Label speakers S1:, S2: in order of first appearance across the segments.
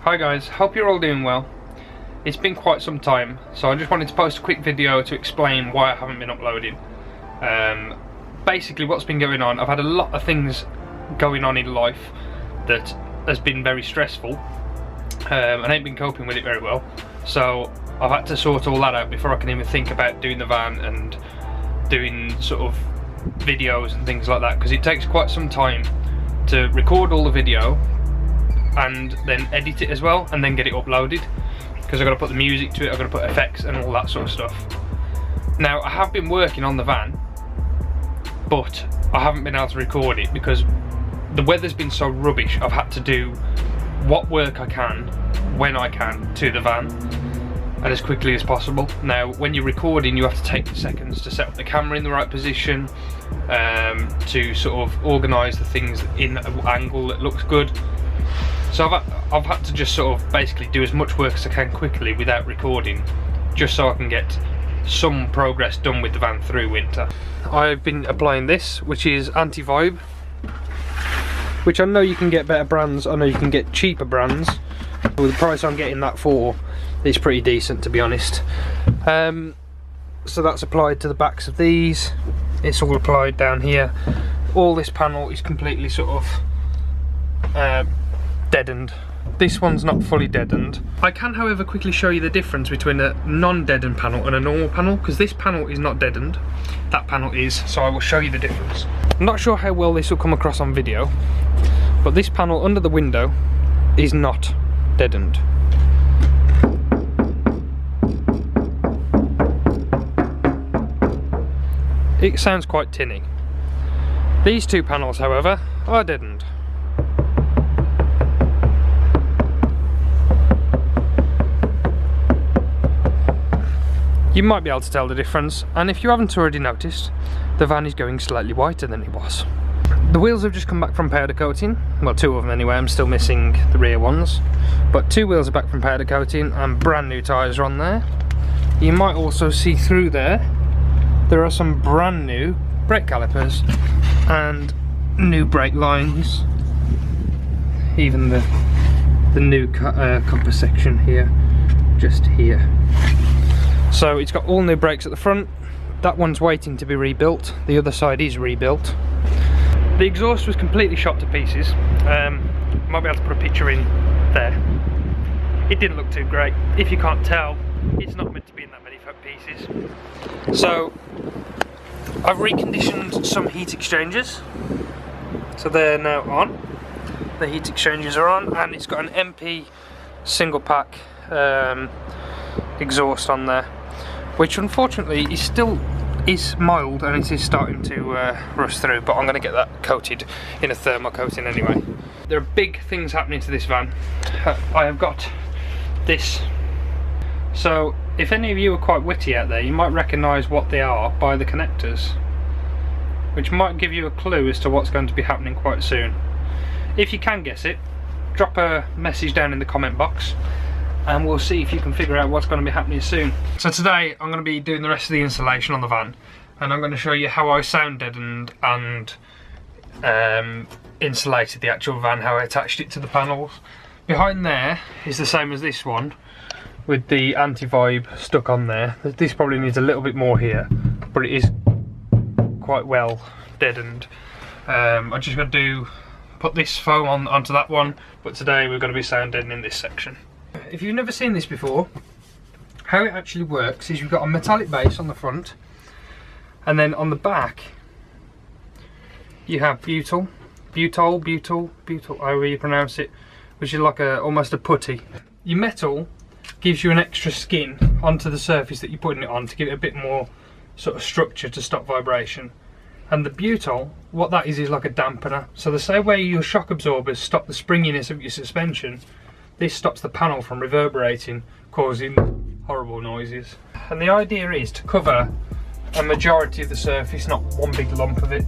S1: Hi guys, hope you're all doing well. It's been quite some time, so I just wanted to post a quick video to explain why I haven't been uploading. Basically what's been going on, I've had a lot of things going on in life that has been very stressful, and I ain't been coping with it very well, so I've had to sort all that out before I can even think about doing the van and doing sort of videos and things like that, because it takes quite some time to record all the video and then edit it as well and then get it uploaded, because I've got to put the music to it, I've got to put effects and all that sort of stuff. Now I have been working on the van, but I haven't been able to record it because the weather's been so rubbish. I've had to do what work I can when I can to the van and as quickly as possible. Now when you're recording you have to take seconds to set up the camera in the right position, to sort of organise the things in an angle that looks good. So I've had to just sort of basically do as much work as I can quickly without recording, just so I can get some progress done with the van through winter. I've been applying this, which is anti-vibe, which I know you can get better brands, I know you can get cheaper brands. With the price I'm getting that for, it's pretty decent, to be honest. So that's applied to the backs of these. It's all applied down here. All this panel is completely sort of deadened. This one's not fully deadened. I can, however, quickly show you the difference between a non-deadened panel and a normal panel, because this panel is not deadened, that panel is, so I will show you the difference. I'm not sure how well this will come across on video, but this panel under the window is not deadened. It sounds quite tinny. These two panels, however, are deadened. You might be able to tell the difference, and if you haven't already noticed, the van is going slightly whiter than it was. The wheels have just come back from powder coating, well, two of them anyway, I'm still missing the rear ones, but two wheels are back from powder coating and brand new tyres are on there. You might also see through there are some brand new brake calipers and new brake lines, even the new compass section here, just here. So it's got all new brakes at the front. That one's waiting to be rebuilt. The other side is rebuilt. The exhaust was completely shot to pieces. Might be able to put a picture in there. It didn't look too great. If you can't tell, it's not meant to be in that many pieces. So I've reconditioned some heat exchangers. So they're now on. The heat exchangers are on, and it's got an MP single pack exhaust on there, which unfortunately is mild and it is starting to rust through, but I'm going to get that coated in a thermal coating anyway. There are big things happening to this van. I have got this. So if any of you are quite witty out there, you might recognise what they are by the connectors, which might give you a clue as to what's going to be happening quite soon. If you can guess it, drop a message down in the comment box and we'll see if you can figure out what's going to be happening soon. So today I'm going to be doing the rest of the installation on the van, and I'm going to show you how I sound deadened and insulated the actual van, how I attached it to the panels. Behind there is the same as this one, with the anti-vibe stuck on there. This probably needs a little bit more here, but it is quite well deadened. I just got to put this foam onto that one, but today we're going to be sound deadening this section. If you've never seen this before, how it actually works is you've got a metallic base on the front, and then on the back you have butyl, however you pronounce it, which is like almost a putty. Your metal gives you an extra skin onto the surface that you're putting it on to give it a bit more sort of structure to stop vibration. And the butyl, what that is like a dampener. So the same way your shock absorbers stop the springiness of your suspension, this stops the panel from reverberating, causing horrible noises. And the idea is to cover a majority of the surface, not one big lump of it.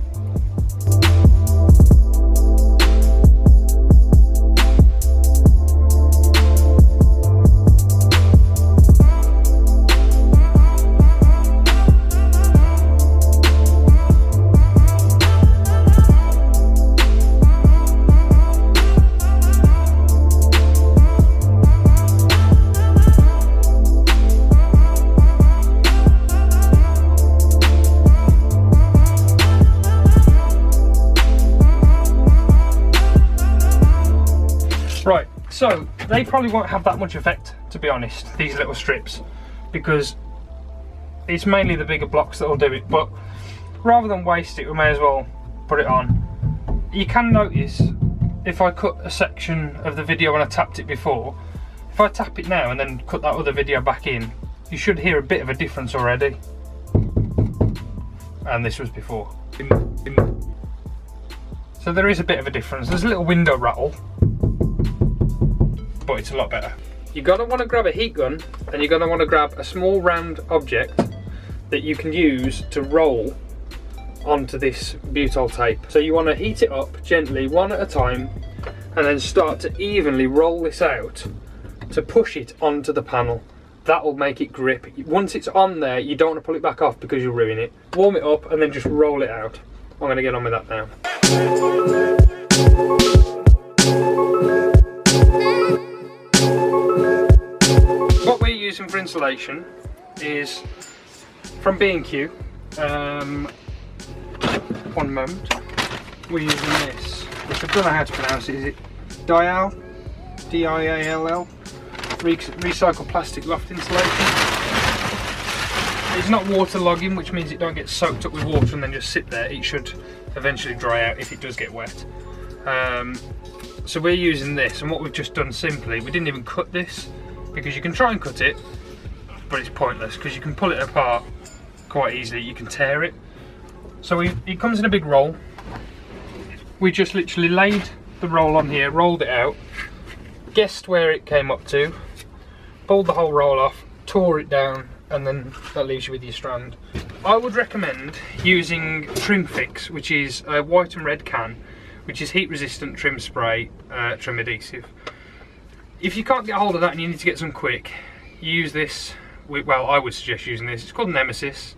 S1: So they probably won't have that much effect, to be honest, these little strips, because it's mainly the bigger blocks that will do it. But rather than waste it, we may as well put it on. You can notice if I cut a section of the video when I tapped it before, if I tap it now and then cut that other video back in, you should hear a bit of a difference already. And this was before. So there is a bit of a difference. There's a little window rattle, but it's a lot better. You're gonna want to grab a heat gun, and you're gonna want to grab a small round object that you can use to roll onto this butyl tape. So you want to heat it up gently, one at a time, and then start to evenly roll this out to push it onto the panel. That will make it grip. Once it's on there, you don't want to pull it back off because you'll ruin it. Warm it up and then just roll it out. I'm going to get on with that now. What we're using for insulation is from B&Q. One moment. We're using this, which I don't know how to pronounce it. Is it Dial? D-I-A-L-L? Recycled plastic loft insulation. It's not waterlogging, which means it don't get soaked up with water and then just sit there. It should eventually dry out if it does get wet. So we're using this, and what we've just done simply, we didn't even cut this, because you can try and cut it, but it's pointless because you can pull it apart quite easily. You can tear it. So it comes in a big roll. We just literally laid the roll on here, rolled it out, guessed where it came up to, pulled the whole roll off, tore it down, and then that leaves you with your strand. I would recommend using Trim Fix, which is a white and red can, which is heat resistant trim spray, trim adhesive. If you can't get a hold of that and you need to get some quick, use this. Well, I would suggest using this. It's called Nemesis.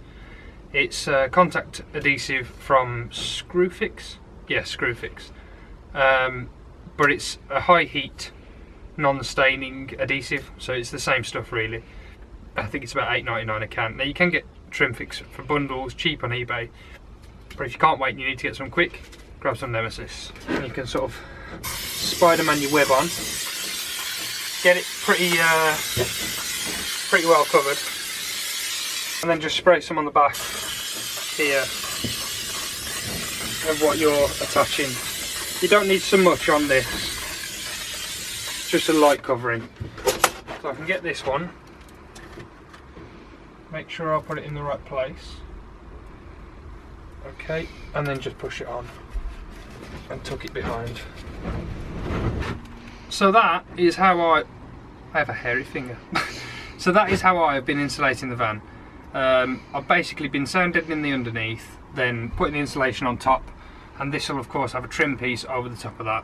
S1: It's contact adhesive from Screwfix. Yeah, Screwfix. But it's a high heat, non-staining adhesive, so it's the same stuff really. I think it's about $8.99 a can. Now you can get Trim Fix for bundles, cheap on eBay. But if you can't wait and you need to get some quick, grab some Nemesis. And you can sort of Spider-Man your web on. Get it pretty well covered. And then just spray some on the back here of what you're attaching. You don't need so much on this, just a light covering. So I can get this one, make sure I'll put it in the right place. Okay, and then just push it on and tuck it behind. So that is how I have a hairy finger. So that is how I have been insulating the van. I've basically been sound deadening the underneath, then putting the insulation on top, and this will of course have a trim piece over the top of that.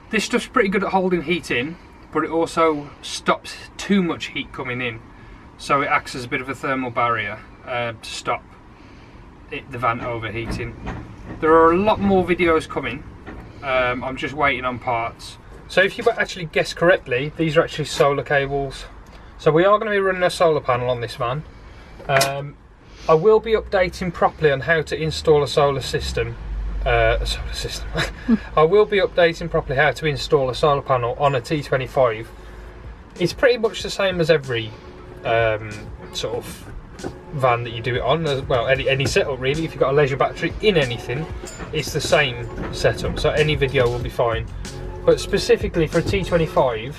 S1: This stuff's pretty good at holding heat in, but it also stops too much heat coming in, so it acts as a bit of a thermal barrier to stop the van overheating. There are a lot more videos coming. I'm just waiting on parts. So if you actually guessed correctly, these are actually solar cables. So we are going to be running a solar panel on this van. I will be updating properly on how to install a solar system. I will be updating properly how to install a solar panel on a T25. It's pretty much the same as every sort of van that you do it on, as well, any setup really. If you've got a leisure battery in anything, it's the same setup, so any video will be fine. But specifically for a T25,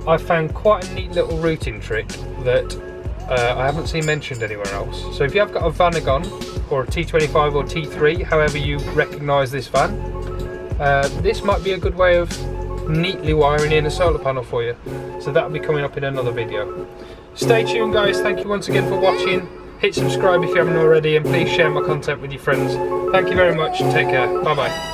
S1: I found quite a neat little routing trick that I haven't seen mentioned anywhere else. So if you have got a Vanagon or a T25 or T3, however you recognise this van, this might be a good way of neatly wiring in a solar panel for you. So that'll be coming up in another video. Stay tuned guys, thank you once again for watching. Hit subscribe if you haven't already, and please share my content with your friends. Thank you very much and take care. Bye bye.